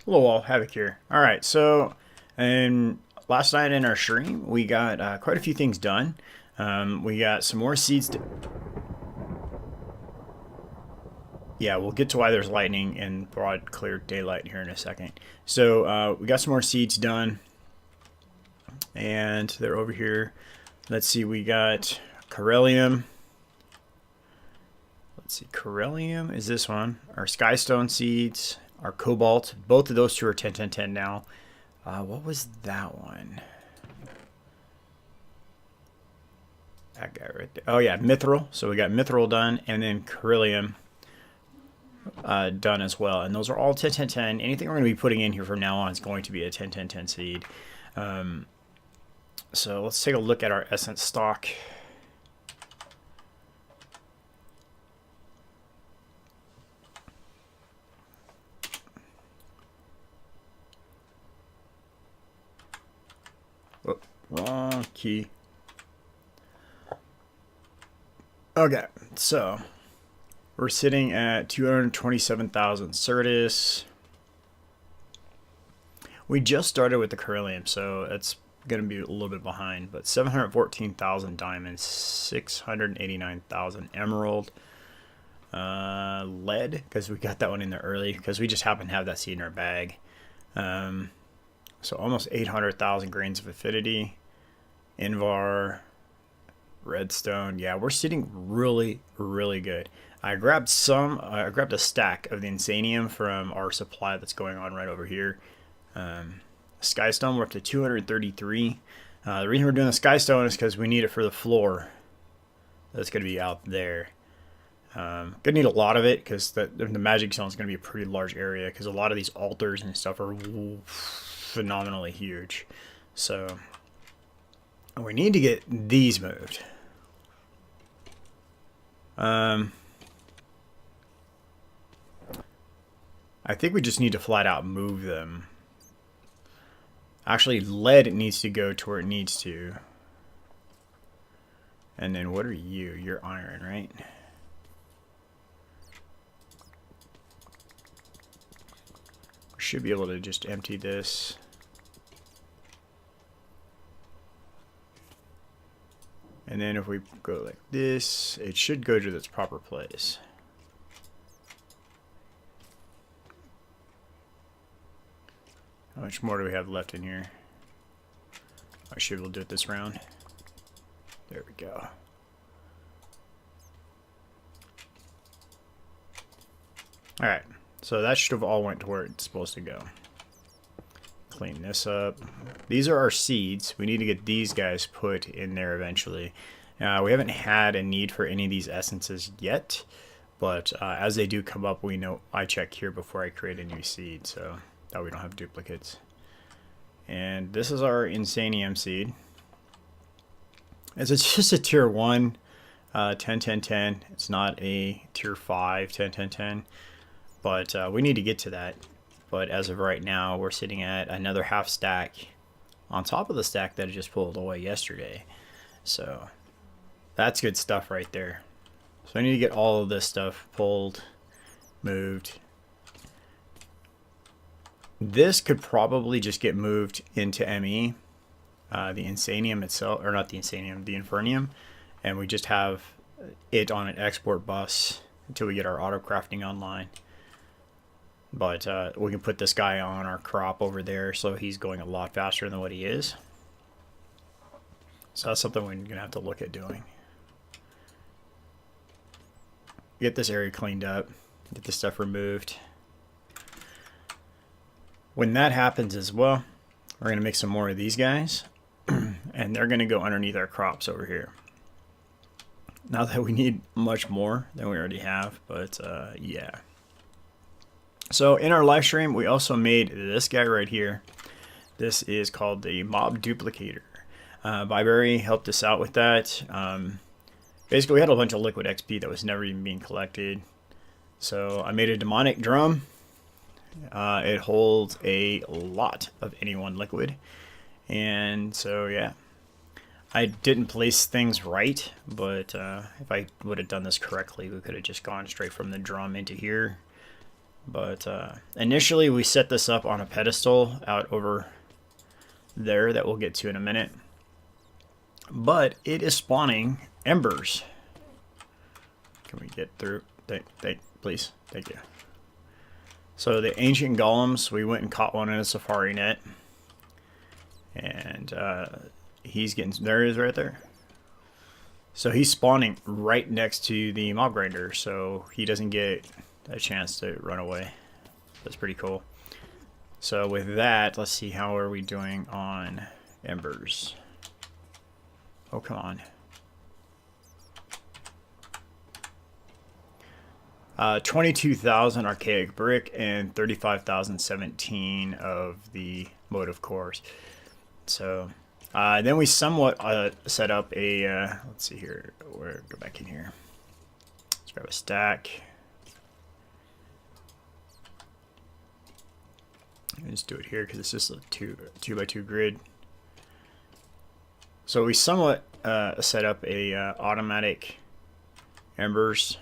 Hello all, Havoc here. Alright, so last night in our stream, we got quite a few things done. We got some more seeds. Yeah, we'll get to why there's lightning in broad, clear daylight here in a second. So we got some more seeds done, and they're over here. Let's see, we got Corellium. Let's see, Corellium is this one. Our Skystone seeds, our Cobalt. Both of those two are 10, 10, 10 now. What was that one? That guy right there. Oh yeah, Mithril. So we got Mithril done, and then Corellium done as well. And those are all 10, 10, 10. Anything we're going to be putting in here from now on is going to be a 10, 10, 10 seed. So let's take a look at our essence stock. Oh, wrong key. Okay, so we're sitting at 227,000 Certus. We just started with the Corellium, so it's going to be a little bit behind, but 714,000 diamonds, 689,000 emerald, lead, because we got that one in there early, because we just happen to have that seed in our bag. So almost 800,000 grains of affinity, Invar, redstone. Yeah, we're sitting really, really good. I grabbed a stack of the Insanium from our supply that's going on right over here. Skystone, we're up to 233. The reason we're doing the Skystone is because we need it for the floor that's going to be out there. Gonna need a lot of it because the magic zone is going to be a pretty large area because a lot of these altars and stuff are phenomenally huge. So we need to get these moved. I think we just need to flat out move them. Actually, lead needs to go to where it needs to. And then what are you? You're iron, right? We should be able to just empty this. And then if we go like this, it should go to its proper place. How much more do we have left in here? I should we'll do it this round. There we go. Alright, so that should have all went to where it's supposed to go. Clean this up. These are our seeds. We need to get these guys put in there eventually. We haven't had a need for any of these essences yet, but as they do come up, we know I check here before I create a new seed, so that we don't have duplicates. And this is our Insanium seed. It's just a tier 1 10 10 10. It's not a tier 5 10 10 10, but we need to get to that. But as of right now, we're sitting at another half stack on top of the stack that I just pulled away yesterday. So that's good stuff right there. So I need to get all of this stuff pulled, moved. This could probably just get moved into ME, the Insanium itself, or not the Insanium, the Infernium, and we just have it on an export bus until we get our auto crafting online. But we can put this guy on our crop over there, so he's going a lot faster than what he is. So that's something we're going to have to look at doing. Get this area cleaned up, get this stuff removed. When that happens as well, we're going to make some more of these guys, and they're going to go underneath our crops over here. Not that we need much more than we already have, but yeah. So in our live stream, we also made this guy right here. This is called the Mob Duplicator. Byberry helped us out with that. Basically, we had a bunch of liquid XP that was never even being collected. So I made a demonic drum. It holds a lot of any one liquid. And so, yeah. I didn't place things right, but if I would have done this correctly, we could have just gone straight from the drum into here. But initially we set this up on a pedestal out over there that we'll get to in a minute. But it is spawning embers. Can we get through? Please. Thank you. So the ancient golems, we went and caught one in a safari net. And he's getting, there he is right there. So he's spawning right next to the mob grinder, so he doesn't get a chance to run away. That's pretty cool. So with that, let's see, how are we doing on embers? Oh, come on. 22,000 archaic brick and 35,017 of the motive cores. So then we somewhat set up a, let's see here, go back in here. Let's grab a stack. Let's do it here because it's just a 2x2 grid. So we somewhat set up a automatic embers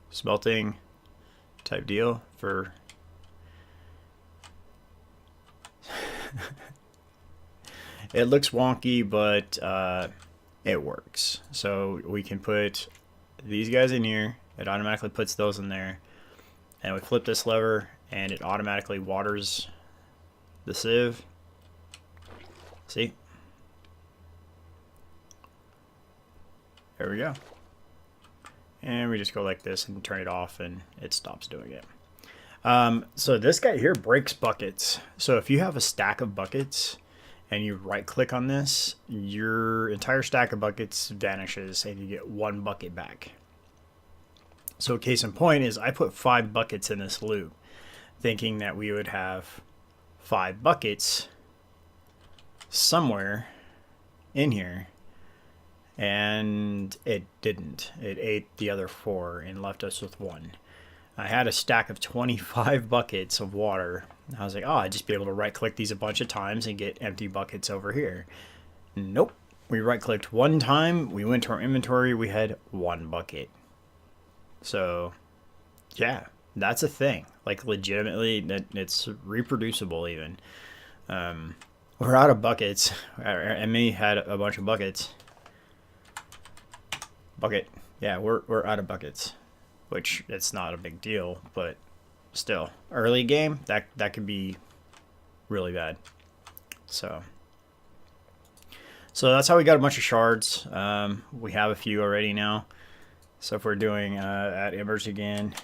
smelting type deal for it looks wonky, but it works. So we can put these guys in here, it automatically puts those in there, and we flip this lever and it automatically waters the sieve. See? There we go. And we just go like this and turn it off and it stops doing it. So this guy here breaks buckets. So if you have a stack of buckets and you right click on this, your entire stack of buckets vanishes and you get one bucket back. So case in point is I put 5 buckets in this loop thinking that we would have 5 buckets somewhere in here, and it didn't. It ate the other 4 and left us with 1. I had a stack of 25 buckets of water. I was like, oh, I'd just be able to right click these a bunch of times and get empty buckets over here. Nope. We right clicked one time, we went to our inventory, we had 1 bucket. So yeah, that's a thing. Like legitimately, it's reproducible even. We're out of buckets. Emmy had a bunch of buckets. Bucket. Yeah, we're out of buckets, which it's not a big deal, but still, early game that could be really bad. So that's how we got a bunch of shards. We have a few already now. So if we're doing at embers again,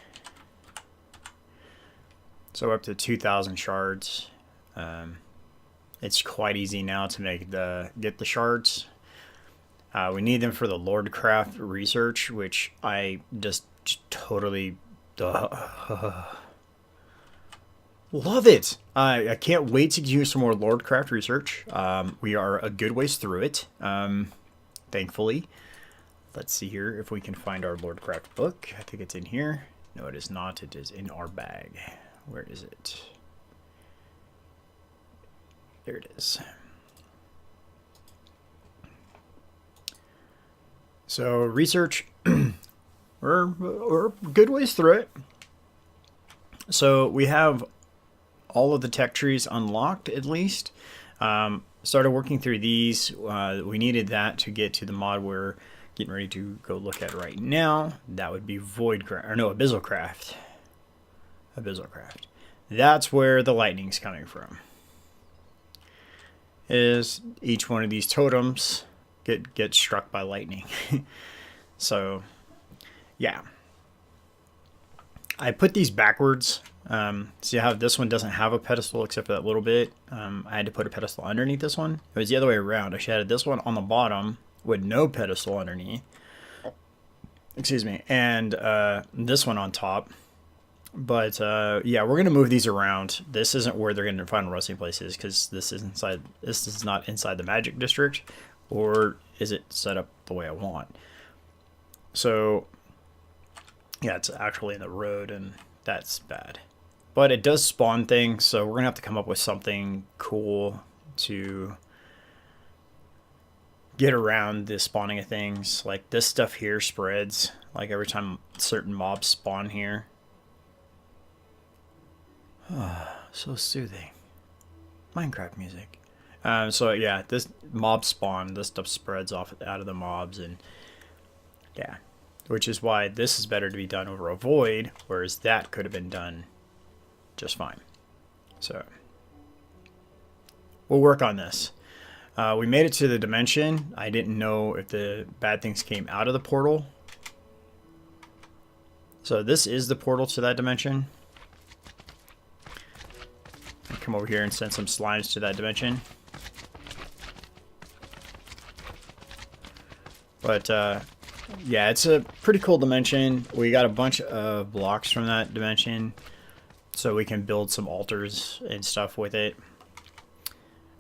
so we're up to 2,000 shards. It's quite easy now to get the shards. We need them for the Lordcraft research, which I just totally love it. I can't wait to do some more Lordcraft research. We are a good ways through it, thankfully. Let's see here if we can find our Lordcraft book. I think it's in here. No, it is not. It is in our bag. Where is it? There it is. So research, we're good ways through it. So we have all of the tech trees unlocked at least. Started working through these. We needed that to get to the mod we're getting ready to go look at right now. That would be Abyssalcraft. Abyssalcraft. That's where the lightning's coming from. Is each one of these totems get struck by lightning. So yeah, I put these backwards. See how this one doesn't have a pedestal except for that little bit. I had to put a pedestal underneath this one. It was the other way around. I should have had this one on the bottom with no pedestal underneath, excuse me, and this one on top. But yeah, we're gonna move these around. This isn't where they're gonna find resting places because this is not inside the magic district, or is it set up the way I want? So yeah, it's actually in the road, and that's bad. But it does spawn things, so we're gonna have to come up with something cool to get around the spawning of things. Like this stuff here spreads, like every time certain mobs spawn here, So soothing. Minecraft music. So yeah, this mob spawn, this stuff spreads off out of the mobs, and yeah, which is why this is better to be done over a void, whereas that could have been done just fine. So we'll work on this. We made it to the dimension. I didn't know if the bad things came out of the portal. So this is the portal to that dimension. I'll come over here and send some slimes to that dimension. But yeah, it's a pretty cool dimension. We got a bunch of blocks from that dimension, so we can build some altars and stuff with it.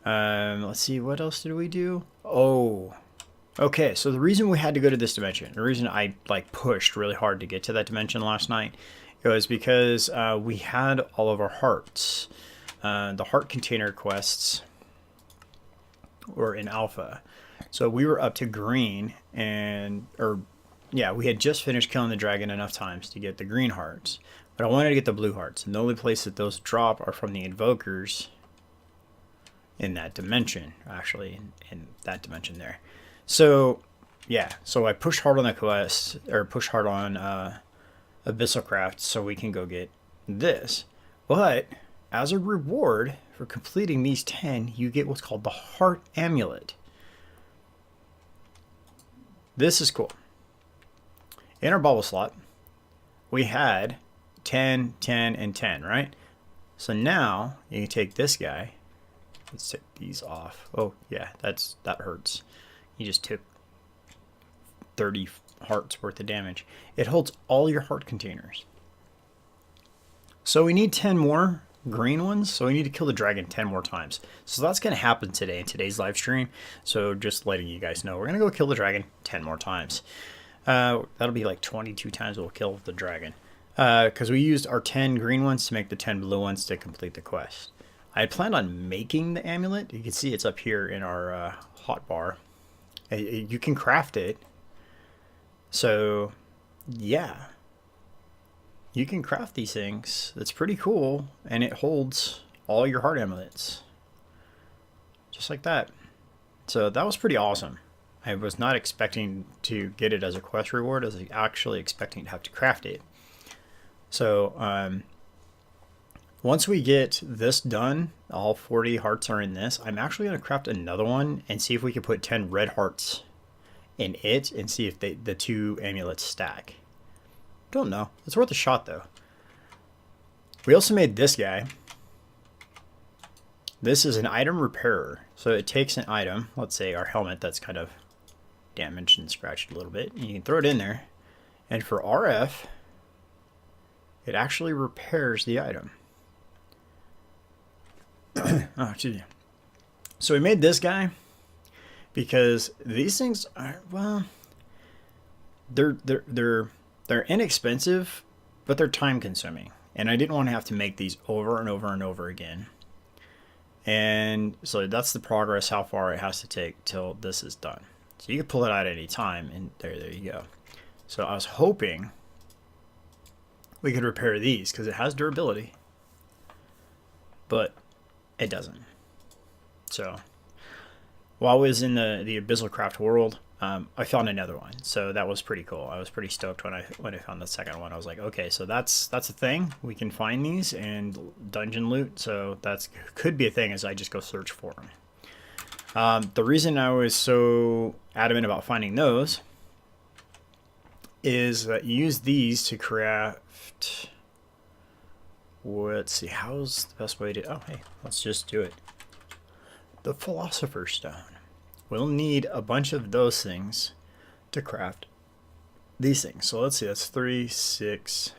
Let's see, what else did we do? Oh, okay. So the reason we had to go to this dimension, the reason I like pushed really hard to get to that dimension last night, it was because we had all of our hearts. The heart container quests were in alpha. So we were up to green, yeah, we had just finished killing the dragon enough times to get the green hearts. But I wanted to get the blue hearts, and the only place that those drop are from the invokers in that dimension, actually, in that dimension there. So, yeah, so I pushed hard on the quest, or pushed hard on Abyssal Craft so we can go get this. But as a reward for completing these 10, you get what's called the Heart Amulet. This is cool. In our bubble slot, we had 10, 10, and 10, right? So now you can take this guy. Let's take these off. Oh, yeah, that hurts. You just took 30 hearts worth of damage. It holds all your heart containers. So we need 10 more green ones, so we need to kill the dragon 10 more times. So that's going to happen today in today's live stream. So just letting you guys know, we're going to go kill the dragon 10 more times. That'll be like 22 times we'll kill the dragon. Because we used our 10 green ones to make the 10 blue ones to complete the quest. I had planned on making the amulet. You can see it's up here in our hotbar. You can craft it. So, yeah. You can craft these things. That's pretty cool. And it holds all your heart amulets. Just like that. So that was pretty awesome. I was not expecting to get it as a quest reward. I was actually expecting to have to craft it. So, once we get this done, all 40 hearts are in this, I'm actually going to craft another one and see if we can put 10 red hearts in it and see if the two amulets stack. Don't know. It's worth a shot, though. We also made this guy. This is an item repairer. So it takes an item, let's say our helmet that's kind of damaged and scratched a little bit, and you can throw it in there. And for RF, it actually repairs the item. Oh, excuse me. So we made this guy because these things are, well, they're inexpensive, but they're time consuming. And I didn't want to have to make these over and over and over again. And so that's the progress, how far it has to take till this is done. So you can pull it out at any time, and there you go. So I was hoping we could repair these because it has durability, but it doesn't. So while I was in the Abyssal Craft world, I found another one, so that was pretty cool. I was pretty stoked when I found the second one. I was like, okay, so that's a thing. We can find these and dungeon loot, so that's could be a thing as I just go search for them. The reason I was so adamant about finding those is that you use these to craft. Let's see, how's the best way to? Oh, hey, let's just do it. The Philosopher's Stone. We'll need a bunch of those things to craft these things. So let's see, that's 3, 6,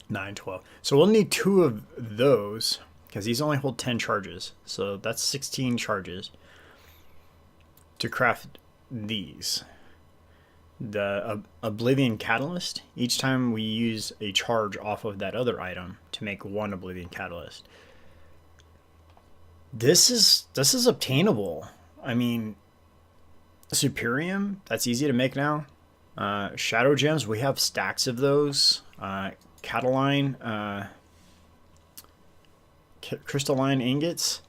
9, 12. So we'll need 2 of those because these only hold 10 charges. So that's 16 charges to craft these. The Oblivion Catalyst, each time we use a charge off of that other item to make 1 Oblivion Catalyst. This is obtainable. I mean, Superium, that's easy to make now. Shadow Gems, we have stacks of those. Cataline, crystalline ingots.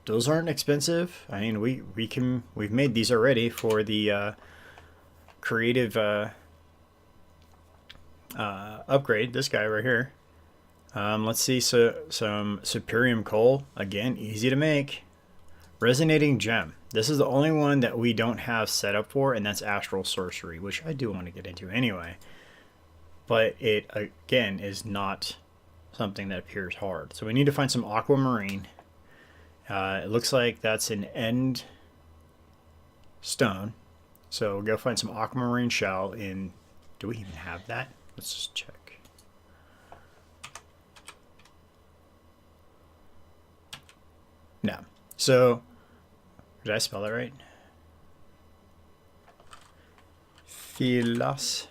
Those aren't expensive. I mean, we've made these already for the creative upgrade. This guy right here. Let's see. So some Superium coal, again, easy to make. Resonating gem. This is the only one that we don't have set up for, and that's astral sorcery, which I do want to get into anyway. But it again is not something that appears hard. So we need to find some aquamarine. It looks like that's an end stone. So we'll go find some aquamarine shell in. Do we even have that? Let's just check. No. So, did I spell that right? Philos.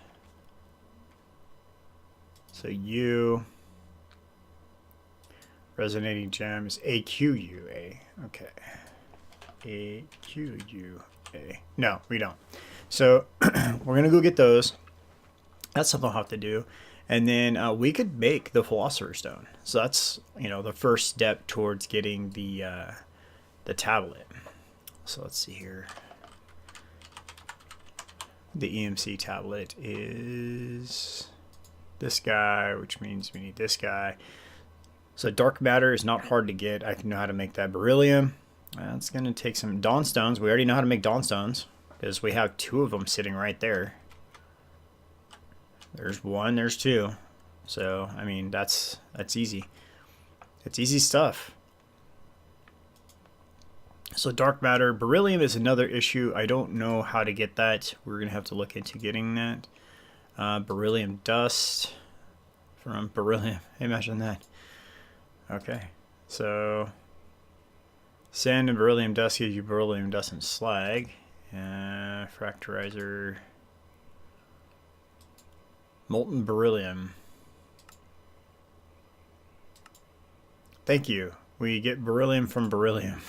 So U. Resonating gem is AQUA. Okay. AQUA. No, we don't. So we're going to go get those. That's something I'll have to do. And then we could make the Philosopher's Stone. So that's, you know, the first step towards getting the tablet. So let's see here. The EMC tablet is this guy, which means we need this guy. So dark matter is not hard to get. I know how to make that beryllium. That's going to take some dawn stones. We already know how to make dawn stones because we have 2 of them sitting right there. There's 1, there's 2. So, I mean, that's easy. It's easy stuff. So dark matter, beryllium is another issue. I don't know how to get that. We're going to have to look into getting that. Beryllium dust from beryllium. Imagine that. Okay, so sand and beryllium dust gives you beryllium dust and slag. Fracturizer, molten beryllium. Thank you. We get beryllium from beryllium.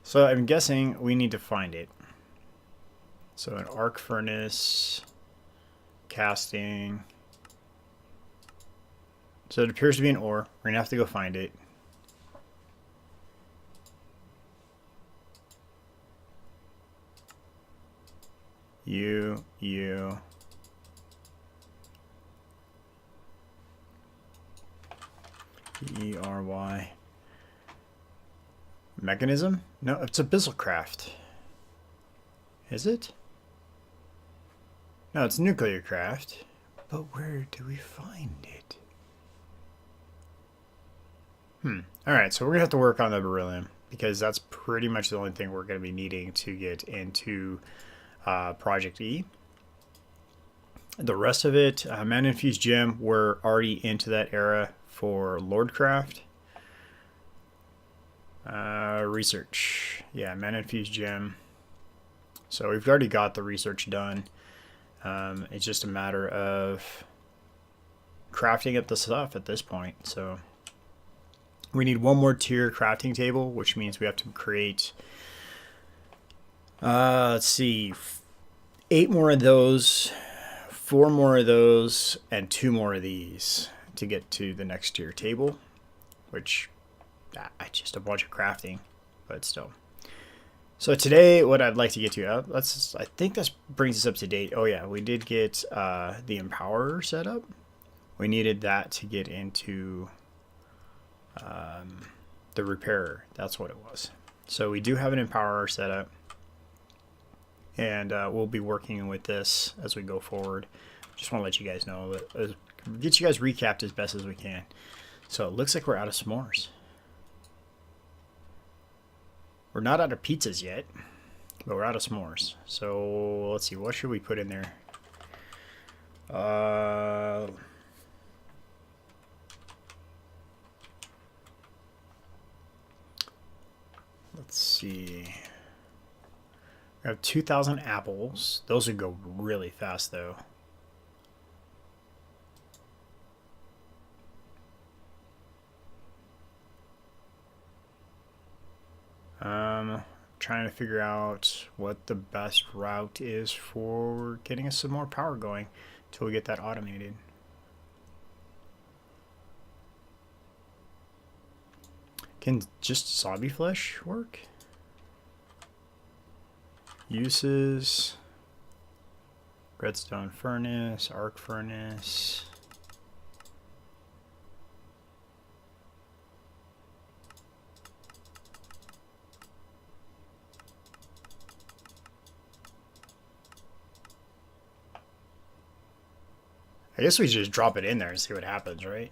So I'm guessing we need to find it. So an arc furnace. Casting. So it appears to be an ore. We're gonna have to go find it. U E-R-Y. Mechanism? No, it's a Abyssal-craft. Is it? No, it's nuclear craft. But where do we find it? Alright, so we're going to have to work on the beryllium, because that's pretty much the only thing we're going to be needing to get into Project E. The rest of it, Mana-infused gem, we're already into that era for Lordcraft. Research. Yeah, Mana-infused gem. So we've already got the research done. It's just a matter of crafting up the stuff at this point. So we need 1 more tier crafting table, which means we have to create, let's see, 8 more of those, 4 more of those, and 2 more of these to get to the next tier table, which just a bunch of crafting, but still. So today, what I'd like to get to, I think this brings us up to date. Oh yeah, we did get the Empowerer set up. We needed that to get into the Repairer. That's what it was. So we do have an Empowerer set up, and we'll be working with this as we go forward. Just want to let you guys know that, get you guys recapped as best as we can. So it looks like we're out of s'mores. We're not out of pizzas yet, but we're out of s'mores. So let's see, what should we put in there? Let's see. We have 2,000 apples. Those would go really fast though. Trying to figure out what the best route is for getting us some more power going. till we get that automated. Can just zombie flesh work? Uses. Redstone furnace, arc furnace. I guess we should just drop it in there and see what happens, right?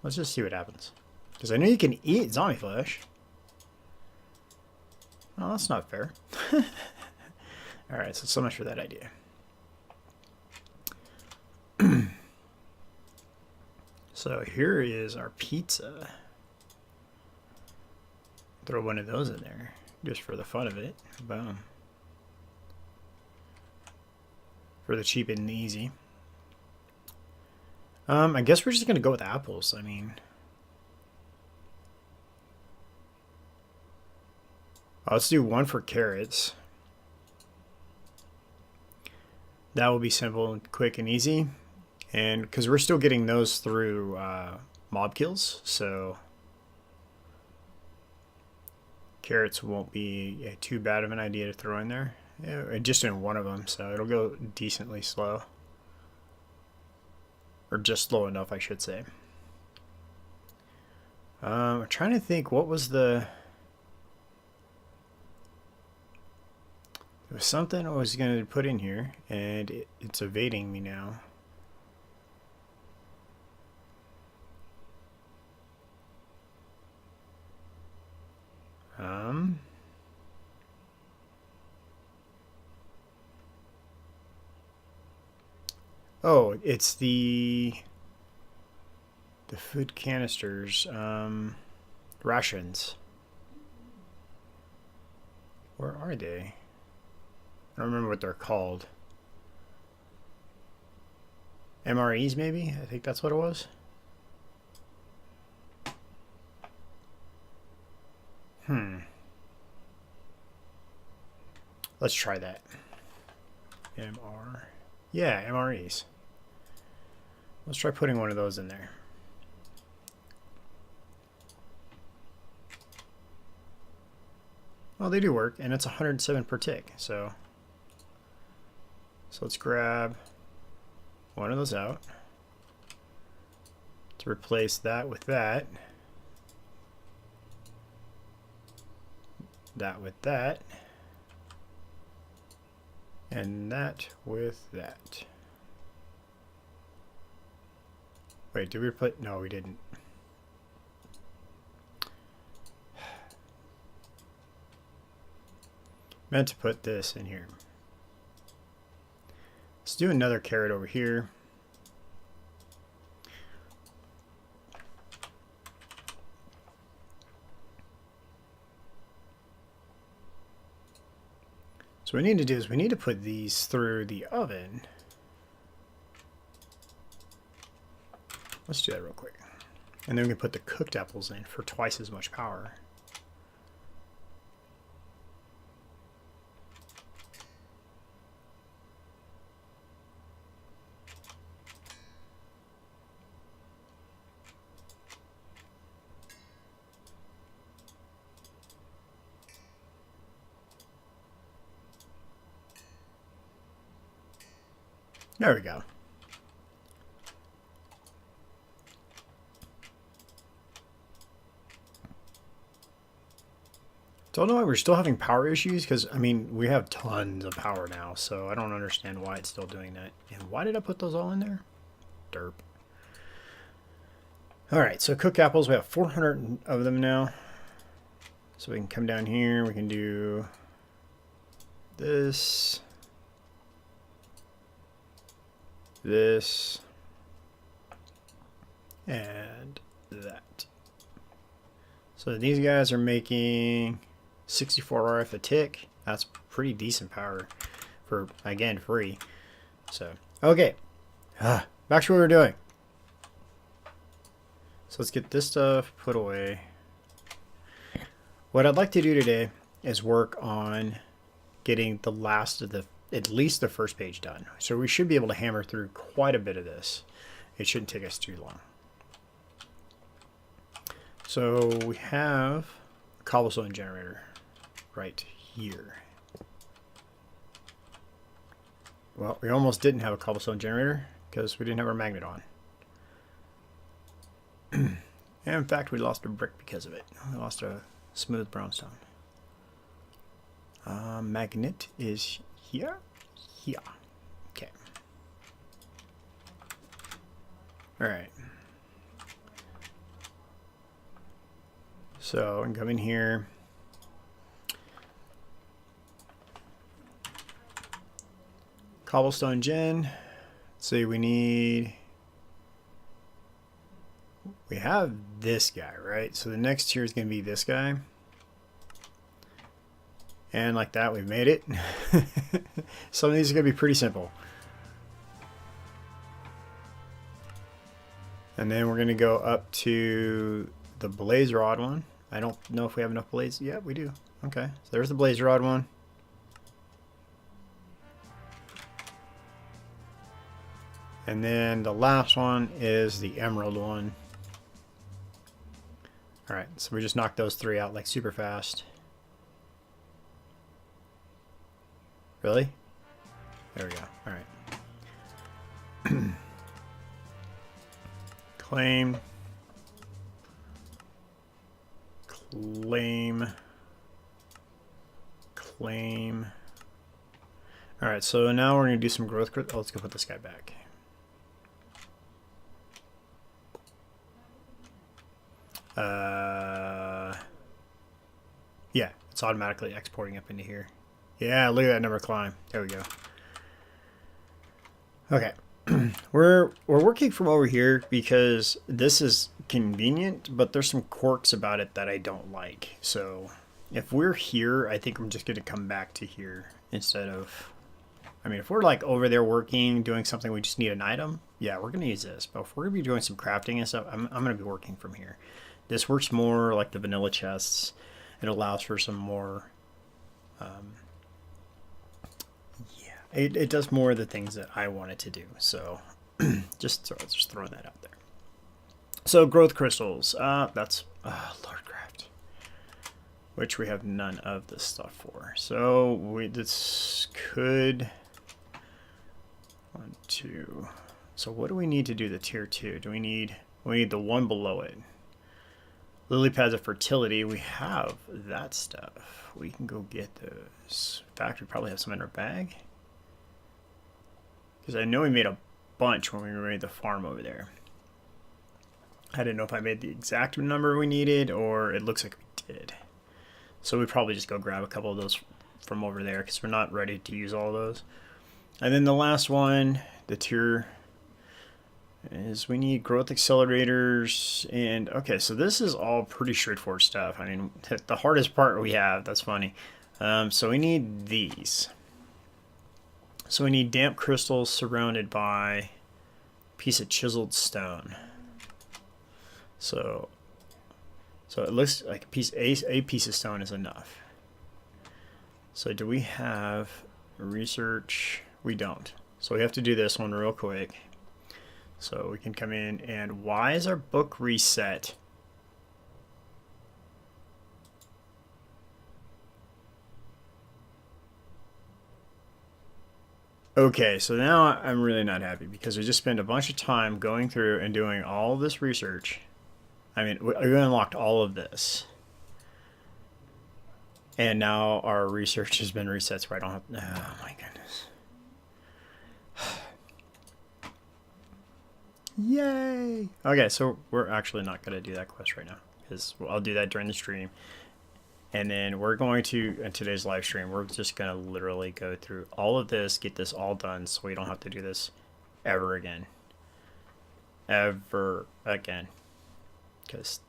Let's just see what happens. Because I know you can eat zombie flesh. Oh, that's not fair. Alright, so much for that idea. So here is our pizza. Throw one of those in there, just for the fun of it. Boom. For the cheap and easy. I guess we're just gonna go with apples. I mean, let's do one for carrots. That will be simple and quick and easy. And because we're still getting those through mob kills, so carrots won't be too bad of an idea to throw in there. Yeah, just in one of them, so it'll go decently slow. Or just slow enough, I should say. I'm trying to think, what was the... There was something I was going to put in here, and it's evading me now. Oh, it's the food canisters, rations. Where are they? I don't remember what they're called. MREs, maybe? I think that's what it was. Let's try that. Yeah, MREs. Let's try putting one of those in there. Well, they do work, and it's 107 per tick, so let's grab one of those out to replace that with that, that with that, and that with that. Wait, did we put... No, we didn't. Meant to put this in here. Let's do another carrot over here. So what we need to do is we need to put these through the oven. Let's do that real quick. And then we can put the cooked apples in for twice as much power. There we go. Don't know why we're still having power issues, because, I mean, we have tons of power now, so I don't understand why it's still doing that. And why did I put those all in there? Derp. Alright, so cooked apples, we have 400 of them now. So we can come down here, we can do this, this, and that. So these guys are making 64 RF a tick. That's pretty decent power for, again, free. So, okay. Back to what we were doing. So let's get this stuff put away. What I'd like to do today is work on getting the last of the at least the first page done. So we should be able to hammer through quite a bit of this. It shouldn't take us too long. So we have a cobblestone generator right here. Well, we almost didn't have a cobblestone generator because we didn't have our magnet on. And in fact, we lost a brick because of it. We lost a smooth brownstone. Magnet is here. Here. Okay. All right. So I can come in here. Cobblestone gen. Let's see, we have this guy, right? So the next tier is going to be this guy. And like that, we've made it. Some of these are going to be pretty simple. And then we're going to go up to the blaze rod one. I don't know if we have enough blaze. Yeah, we do. Okay, so there's the blaze rod one. And then the last one is the emerald one. All right, so we just knocked those three out like super fast. Really? There we go. All right. Claim. Claim. Claim. All right, so now we're going to do some growth. Oh, let's go put this guy back. Yeah, it's automatically exporting up into here. Yeah, look at that number climb. There we go. Okay. We're working from over here because this is convenient, but there's some quirks about it that I don't like. So if we're here, I think I'm just going to come back to here instead of... I mean, if we're like over there working, doing something, we just need an item, yeah, we're going to use this. But if we're going to be doing some crafting and stuff, I'm going to be working from here. This works more like the vanilla chests. It allows for some more... yeah, it does more of the things that I want it to do. So just throwing that out there. So growth crystals, that's Lordcraft, which we have none of this stuff for. So this could 1, 2. So what do we need to do the tier 2? We need the one below it. Lily pads of fertility. We have that stuff. We can go get those. In fact, we probably have some in our bag. Because I know we made a bunch when we made the farm over there. I didn't know if I made the exact number we needed, or it looks like we did. So we probably just go grab a couple of those from over there because we're not ready to use all of those. And then the last one, the tier, is we need growth accelerators. And okay, so this is all pretty straightforward stuff. I mean, the hardest part we have, that's funny. So we need these. So we need damp crystals surrounded by a piece of chiseled stone. So it looks like a piece of stone is enough. So do we have research? We don't. So we have to do this one real quick. So we can come in, and why is our book reset? Okay, so now I'm really not happy because we just spent a bunch of time going through and doing all this research. I mean, we unlocked all of this. And now our research has been reset, so I don't have... Oh, my goodness. Yay! Okay, so we're actually not going to do that quest right now, because I'll do that during the stream. And then we're going to, in today's live stream, we're just going to literally go through all of this, get this all done, so we don't have to do this ever again. Ever again. Because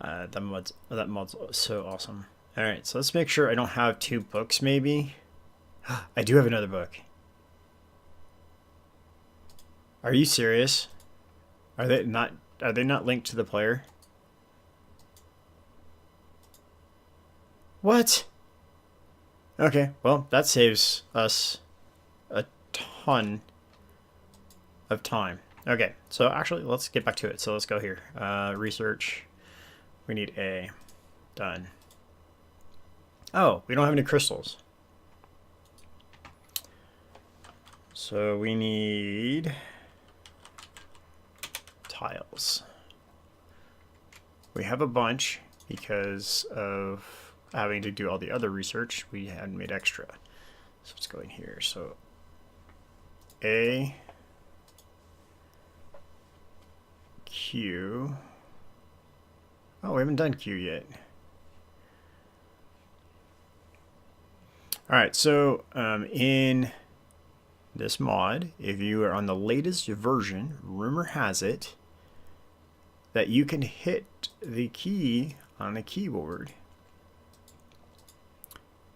that mod's so awesome. Alright, so let's make sure I don't have 2 books, maybe. I do have another book. Are you serious? Are they not linked to the player? What? Okay, well, that saves us a ton of time. Okay, so actually, let's get back to it. So let's go here. Research. We need A. Done. Oh, we don't have any crystals. So we need tiles. We have a bunch because of having to do all the other research. We hadn't made extra. So let's go in here. So A, Q. Oh, we haven't done Q yet. All right, so in this mod, if you are on the latest version, rumor has it that you can hit the key on the keyboard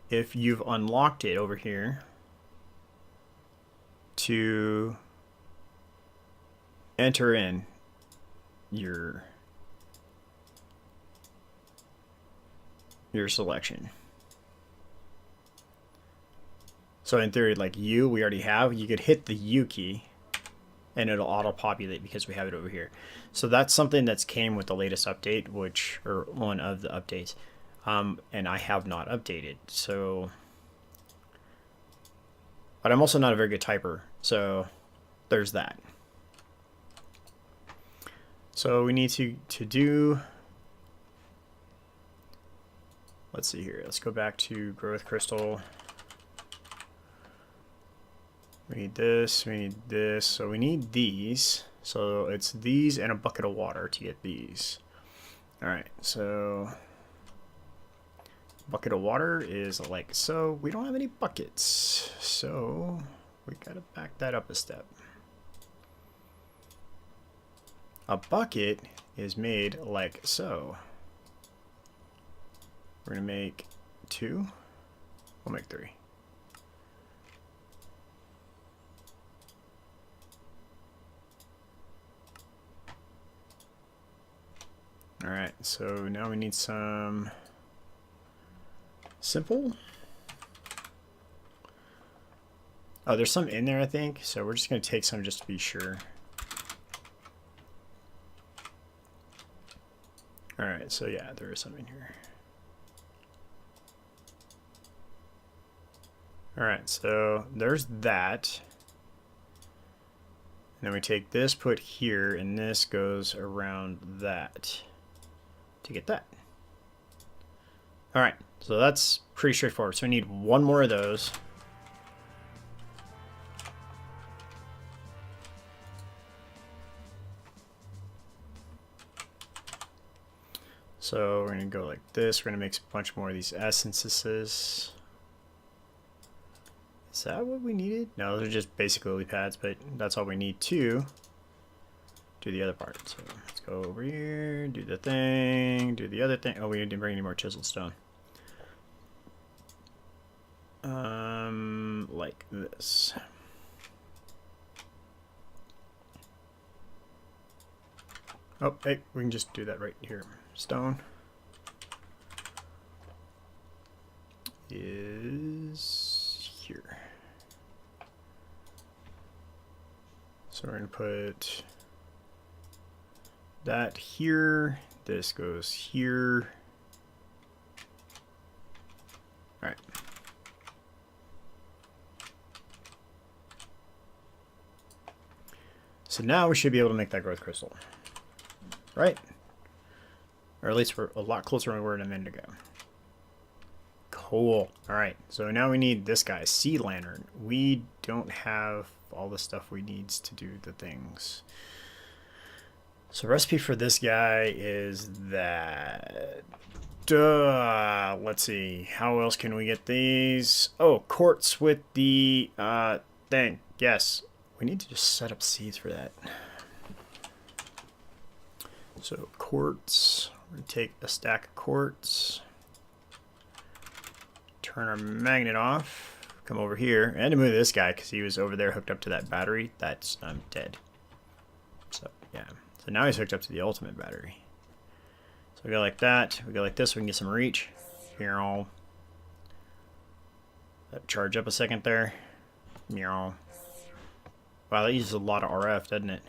if you've unlocked it over here to enter in your selection. So in theory, like U, we already have, you could hit the U key and it'll auto-populate because we have it over here. So that's something that's came with the latest update, or one of the updates. And I have not updated, so. But I'm also not a very good typer, so there's that. So we need to do, let's see here, let's go back to growth crystal. We need this, so we need these. So it's these and a bucket of water to get these. All right, so bucket of water is like so. We don't have any buckets, so we gotta back that up a step. A bucket is made like so. We're gonna make 2. We'll make 3. All right, so now we need some simple. Oh, there's some in there, I think. So we're just going to take some just to be sure. All right, so yeah, there is some in here. All right, so there's that. And then we take this, put here, and this goes around that to get that. All right, so that's pretty straightforward. So we need one more of those. So we're gonna go like this. We're gonna make a bunch more of these essences. Is that what we needed? No, those are just basic lily pads, but that's all we need to do the other part. So let's go over here, do the thing, do the other thing. Oh, we didn't bring any more chiseled stone. Like this. Oh, hey, we can just do that right here. Stone is here. So we're going to put that here. This goes here. All right. So now we should be able to make that growth crystal, right? Or at least we're a lot closer than we were a minute ago. Cool. All right, so now we need this guy, Sea Lantern. We don't have all the stuff we need to do the things. So recipe for this guy is that. Let's see. How else can we get these? Oh, quartz with the thing. Yes. We need to just set up seeds for that. So quartz. We're going to take a stack of quartz. Turn our magnet off. Come over here. And to move this guy because he was over there hooked up to that battery. That's dead. So, yeah. So now he's hooked up to the ultimate battery. So we go like that. We go like this. We can get some reach. Here, all. That charge up a second there. Meow. Wow, that uses a lot of RF, doesn't it?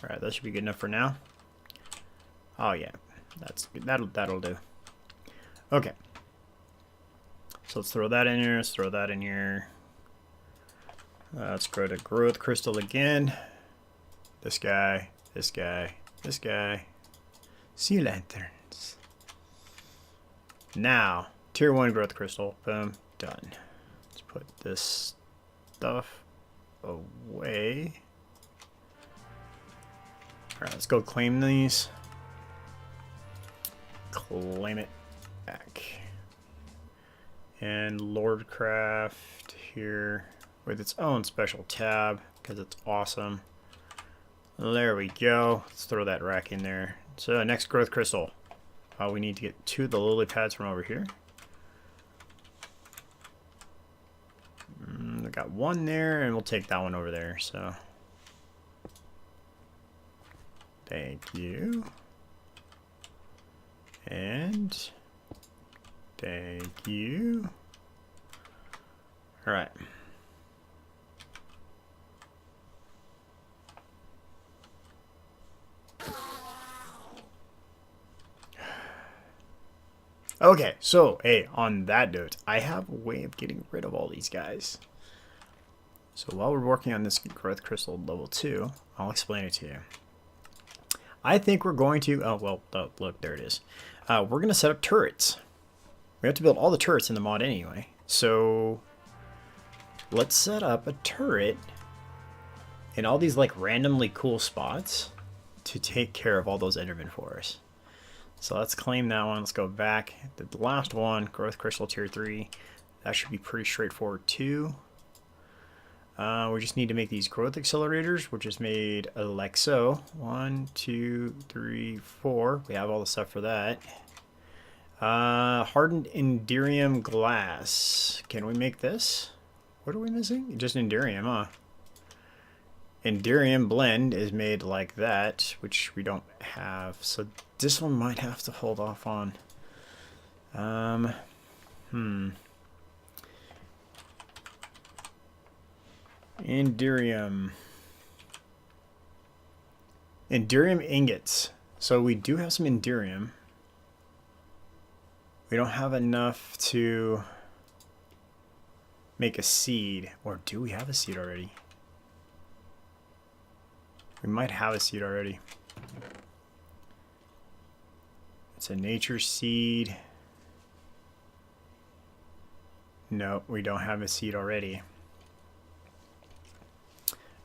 Alright, that should be good enough for now. Oh yeah, that's good. That'll do. Okay. So let's throw that in here, let's throw that in here. Let's go to growth crystal again. This guy, this guy, this guy. Sea lanterns. Now, tier 1 growth crystal. Boom, done. Let's put this stuff away. Alright, let's go claim these. Claim it back. And Lordcraft here with its own special tab because it's awesome. There we go. Let's throw that rack in there. So next growth crystal. We need to get 2 of the lily pads from over here. I got 1 there, and we'll take that one over there. So thank you. And thank you. All right. Okay, so, hey, on that note, I have a way of getting rid of all these guys. So while we're working on this growth crystal level 2, I'll explain it to you. I think we're going to, oh, well, look, there it is. We're going to set up turrets. We have to build all the turrets in the mod anyway. So let's set up a turret in all these like randomly cool spots to take care of all those Endermen for us. So let's claim that one. Let's go back. The last one, growth crystal tier 3. That should be pretty straightforward too. We just need to make these growth accelerators, which is made like so. 1, 2, 3, 4. We have all the stuff for that. Hardened Enderium glass. Can we make this? What are we missing? Just Enderium, huh? Enderium blend is made like that, which we don't have. So this one might have to hold off on. Enderium. Enderium ingots. So we do have some Enderium. We don't have enough to make a seed. Or do we have a seed already? We might have a seed already. It's a nature seed. No, we don't have a seed already.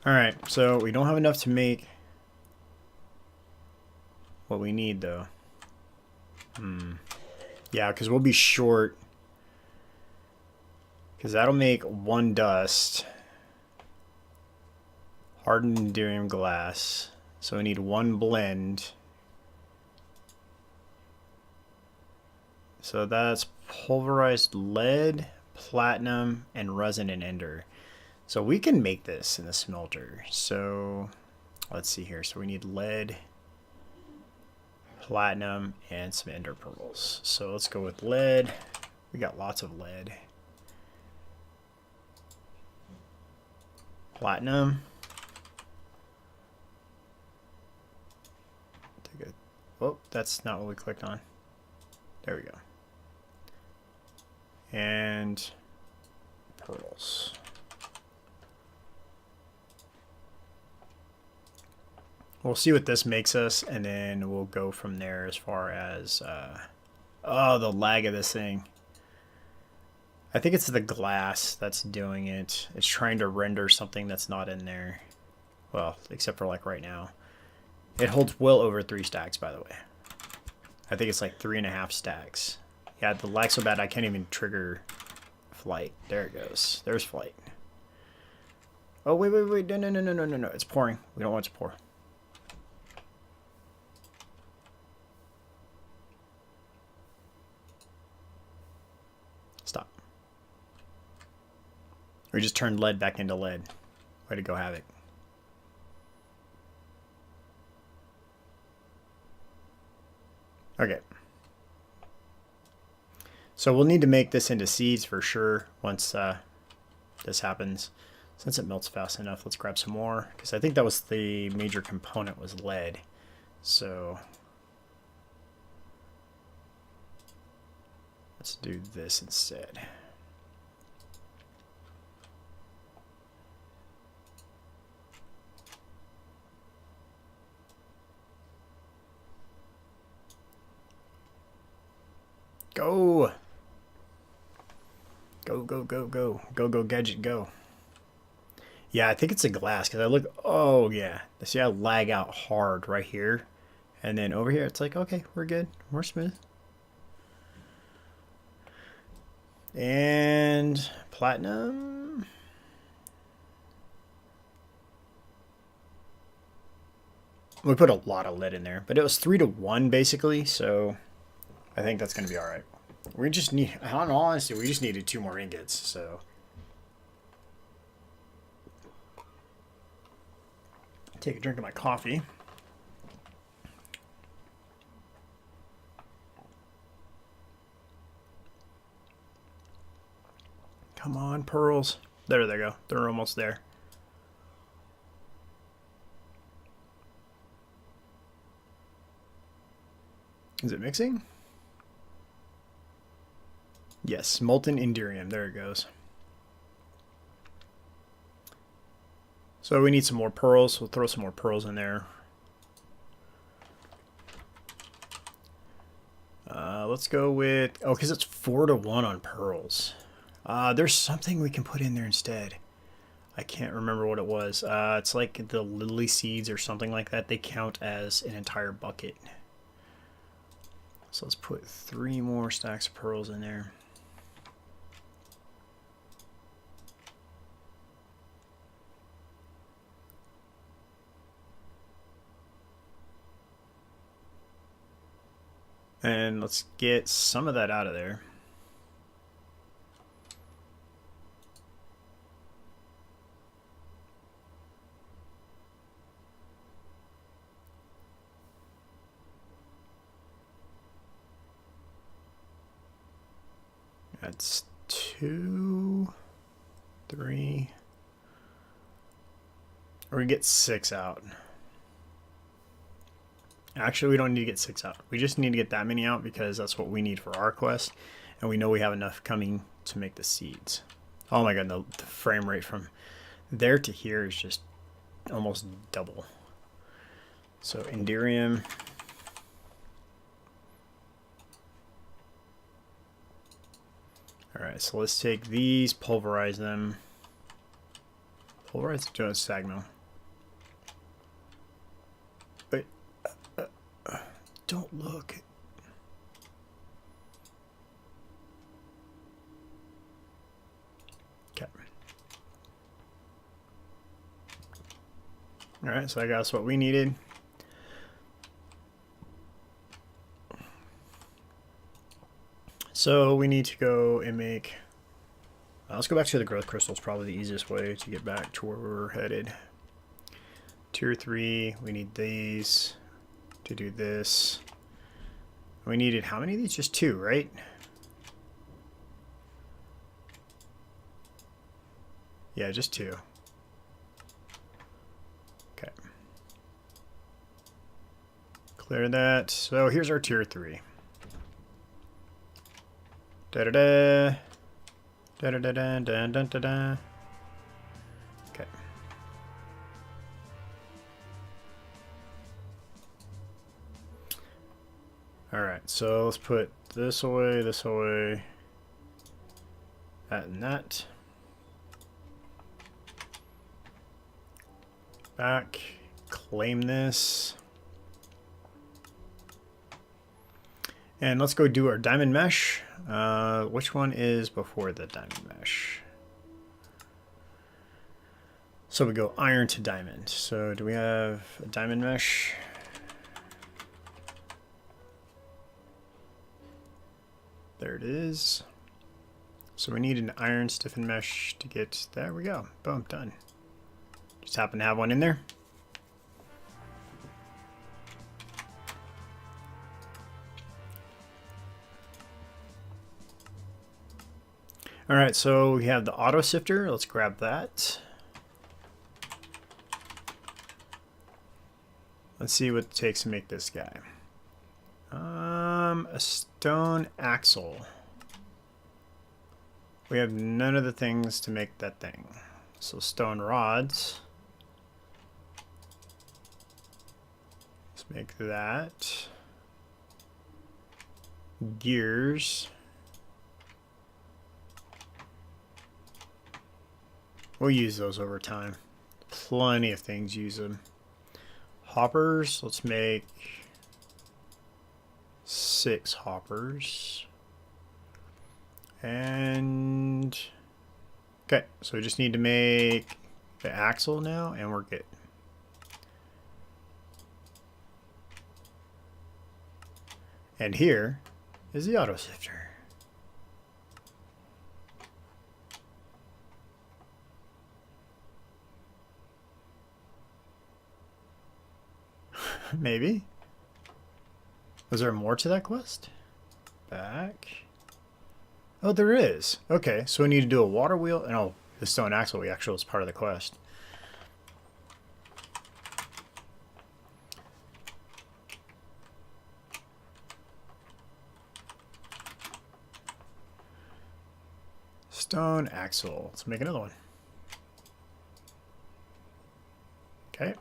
Alright, so we don't have enough to make what we need though. Yeah, because we'll be short. Because that'll make 1 dust. Hardened Enderium glass. So we need 1 blend. So that's pulverized lead, platinum, and resin and ender. So we can make this in the smelter. So let's see here. So we need lead, platinum, and some ender pearls. So let's go with lead. We got lots of lead. Platinum. Oh, that's not what we clicked on. There we go. And pearls. We'll see what this makes us, and then we'll go from there as far as... oh, the lag of this thing. I think it's the glass that's doing it. It's trying to render something that's not in there. Well, except for like right now. It holds well over 3 stacks, by the way. I think it's like 3.5 stacks. Yeah, the lag's so bad I can't even trigger flight. There it goes. There's flight. Oh, wait. No. It's pouring. We don't want it to pour. Stop. We just turned lead back into lead. Way to go, Havoc. Okay. So we'll need to make this into seeds for sure once this happens. Since it melts fast enough, let's grab some more, because I think that was the major component was lead. So let's do this instead. Go! Go, go, go, go. Go, go, gadget, go. Yeah, I think it's a glass, because I look... Oh, yeah. See, I lag out hard right here. And then over here, it's like, okay, we're good. We're smooth. And platinum. We put a lot of lead in there, but it was 3-to-1 basically, so I think that's going to be all right. We just need, in all honesty, we just needed 2 more ingots, so. Take a drink of my coffee. Come on, pearls. There they go. They're almost there. Is it mixing? Yes, molten indirium. There it goes. So we need some more pearls. We'll throw some more pearls in there. Let's go with... Oh, because it's 4-to-1 on pearls. There's something we can put in there instead. I can't remember what it was. It's like the lily seeds or something like that. They count as an entire bucket. So let's put 3 more stacks of pearls in there. And let's get some of that out of there. That's 2, 3. Or we get 6 out. Actually, we don't need to get 6 out. We just need to get that many out because that's what we need for our quest. And we know we have enough coming to make the seeds. Oh my god, the frame rate from there to here is just almost double. So, indirium. Alright, so let's take these, pulverize them. Pulverize to a sagno. Wait. Don't look. Okay. Alright, so I guess what we needed. So we need to go and make... let's go back to the growth crystals. Probably the easiest way to get back to where we're headed. Tier 3, we need these to do this. We needed how many of these? Just 2, right? Yeah, just 2. Okay. Clear that. So here's our tier 3. Da-da-da. Da-da-da-da-da-da-da-da. Okay. Alright, so let's put this away, that and that. Back, claim this. And let's go do our diamond mesh. Which one is before the diamond mesh? So we go iron to diamond. So do we have a diamond mesh? There it is. So we need an iron stiffened mesh to get, there we go. Boom, done. Just happen to have one in there. All right, so we have the auto sifter. Let's grab that. Let's see what it takes to make this guy. A stone axle. We have none of the things to make that thing. So stone rods. Let's make that. Gears. We'll use those over time. Plenty of things use them. Hoppers, let's make 6 hoppers. And okay, so we just need to make the axle now and we're good. And here is the auto sifter. Maybe. Was there more to that quest? Back. Oh, there is. Okay, so we need to do a water wheel. And oh, the stone axle we actually was part of the quest. Stone axle. Let's make another one. Okay.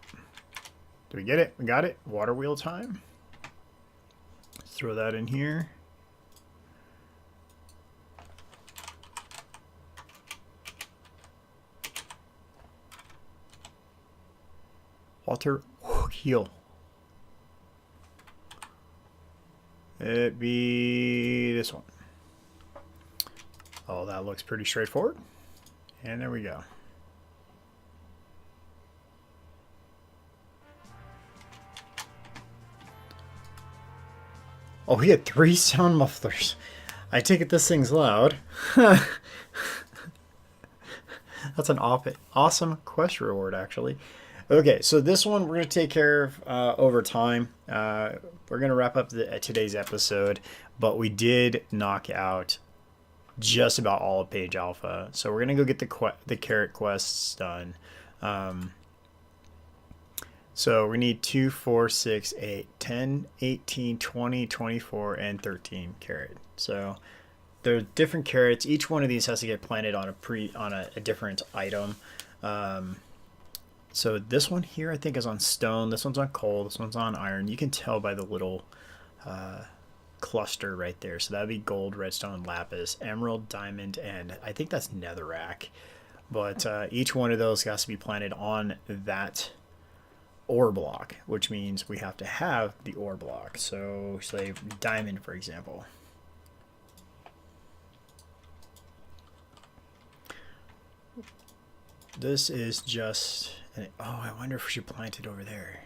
Do we get it? We got it. Water wheel time. Let's throw that in here. Water wheel. It be this one. Oh, that looks pretty straightforward. And there we go. Oh, he had 3 sound mufflers. I take it this thing's loud. That's an awesome quest reward, actually. Okay, so this one we're going to take care of over time. We're going to wrap up today's episode, but we did knock out just about all of Page Alpha. So we're going to go get the carrot quests done. So we need 2, 4, 6, 8, 10, 18, 20, 24, and 13 carrot. So they're different carrots. Each one of these has to get planted on a different item. So this one here I think is on stone. This one's on coal. This one's on iron. You can tell by the little cluster right there. So that would be gold, redstone, lapis, emerald, diamond, and I think that's netherrack. But each one of those has to be planted on that ore block, which means we have to have the ore block. So say diamond, for example. This is just oh, I wonder if we should plant it over there.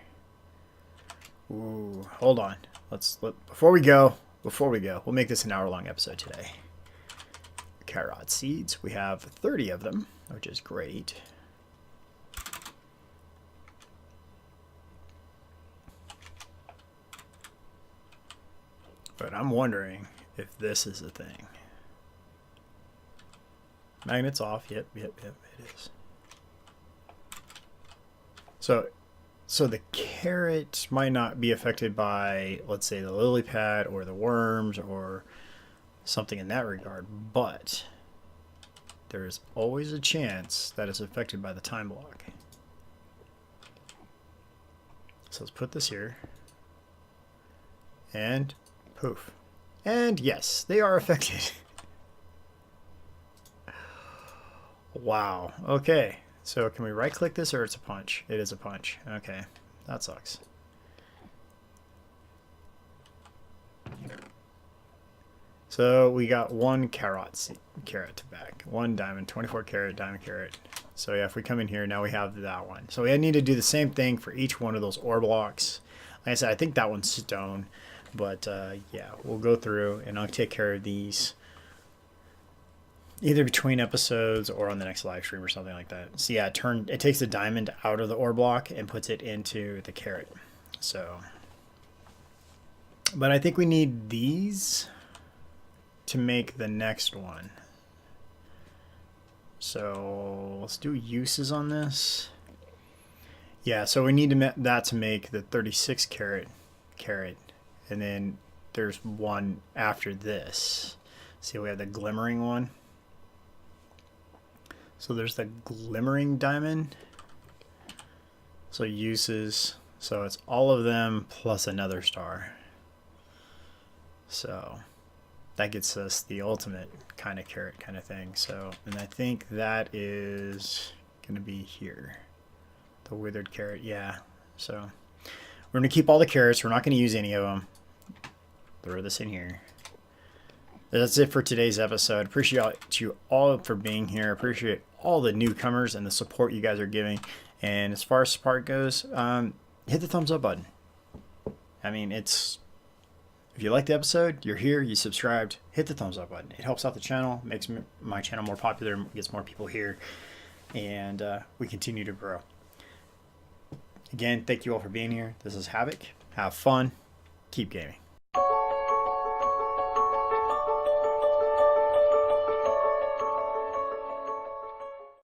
Ooh, hold on. Before we go, we'll make this an hour-long episode today. Carrot seeds. We have 30 of them, which is great. But I'm wondering if this is a thing. Magnets off. Yep, it is. So the carrot might not be affected by, let's say, the lily pad or the worms or something in that regard, but there's always a chance that it's affected by the time block. So let's put this here. And poof. And yes, they are affected. Wow. Okay. So can we right click this or it's a punch? It is a punch. Okay. That sucks. So we got 1 carrot back. 1 diamond, 24 carrot, diamond carrot. So yeah, if we come in here, now we have that one. So we need to do the same thing for each one of those ore blocks. Like I said, I think that one's stone. But yeah, we'll go through and I'll take care of these either between episodes or on the next live stream or something like that. So yeah, it takes the diamond out of the ore block and puts it into the carrot. So, but I think we need these to make the next one. So let's do uses on this. Yeah, so we need that to make the 36 carrot, and then there's one after this. See, we have the glimmering one. So there's the glimmering diamond. So uses, so it's all of them plus another star. So that gets us the ultimate kind of carrot kind of thing. So, and I think that is going to be here. The withered carrot, yeah. So we're going to keep all the carrots. We're not going to use any of them. Throw this in here. That's it for today's episode. Appreciate you all for being here. Appreciate all the newcomers and the support you guys are giving. And as far as support goes, hit the thumbs up button. I mean, if you like the episode, you're here, you subscribed, hit the thumbs up button. It helps out the channel, makes my channel more popular, gets more people here, and we continue to grow. Again, thank you all for being here. This is Havoc. Have fun. Keep gaming.